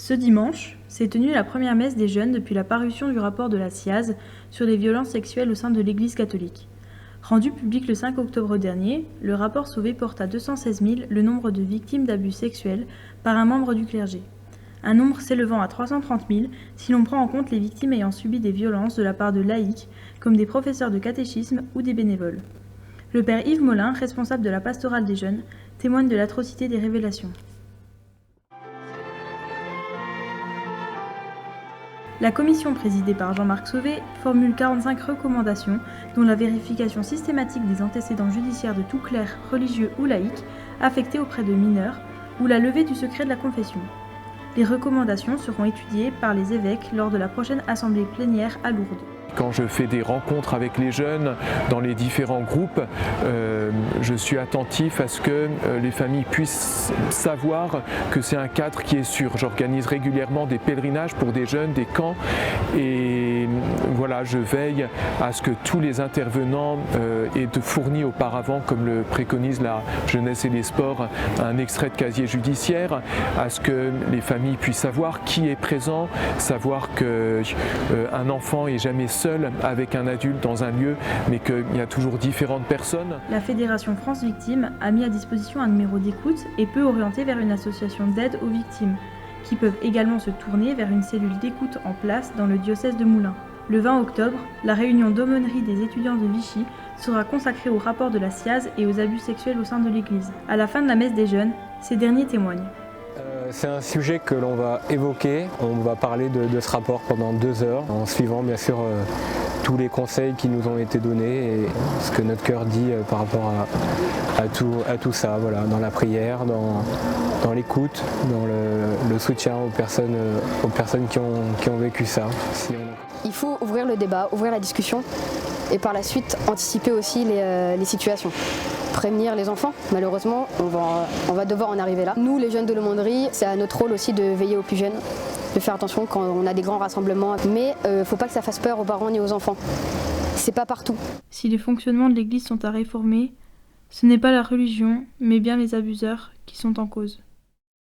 Ce dimanche, s'est tenue la première messe des jeunes depuis la parution du rapport de la SIAZ sur les violences sexuelles au sein de l'Église catholique. Rendu public le 5 octobre dernier, le rapport Sauvé porte à 216 000 le nombre de victimes d'abus sexuels par un membre du clergé. Un nombre s'élevant à 330 000 si l'on prend en compte les victimes ayant subi des violences de la part de laïcs, comme des professeurs de catéchisme ou des bénévoles. Le père Yves Molin, responsable de la pastorale des jeunes, témoigne de l'atrocité des révélations. La commission présidée par Jean-Marc Sauvé formule 45 recommandations dont la vérification systématique des antécédents judiciaires de tout clerc, religieux ou laïque affectés auprès de mineurs ou la levée du secret de la confession. Les recommandations seront étudiées par les évêques lors de la prochaine assemblée plénière à Lourdes. Quand je fais des rencontres avec les jeunes dans les différents groupes, je suis attentif à ce que les familles puissent savoir que c'est un cadre qui est sûr. J'organise régulièrement des pèlerinages pour des jeunes, des camps, et voilà, je veille à ce que tous les intervenants aient fourni auparavant, comme le préconise la jeunesse et les sports, un extrait de casier judiciaire, à ce que les familles puissent savoir qui est présent, savoir qu'un enfant n'est jamais seul avec un adulte dans un lieu, mais qu'il y a toujours différentes personnes. La Fédération France Victimes a mis à disposition un numéro d'écoute et peut orienter vers une association d'aide aux victimes, qui peuvent également se tourner vers une cellule d'écoute en place dans le diocèse de Moulins. Le 20 octobre, la réunion d'aumônerie des étudiants de Vichy sera consacrée au rapport de la SIAZ et aux abus sexuels au sein de l'Église. À la fin de la messe des jeunes, ces derniers témoignent. C'est un sujet que l'on va évoquer, on va parler de ce rapport pendant 2 heures, en suivant bien sûr tous les conseils qui nous ont été donnés et ce que notre cœur dit par rapport à tout ça, voilà, dans la prière, dans l'écoute, dans le soutien aux personnes qui ont vécu ça. Il faut ouvrir le débat, ouvrir la discussion et par la suite anticiper aussi les situations. Prévenir les enfants, malheureusement, on va devoir en arriver là. Nous, les jeunes de l'aumônerie, c'est à notre rôle aussi de veiller aux plus jeunes, de faire attention quand on a des grands rassemblements. Mais faut pas que ça fasse peur aux parents ni aux enfants. C'est pas partout. Si les fonctionnements de l'Église sont à réformer, ce n'est pas la religion, mais bien les abuseurs qui sont en cause.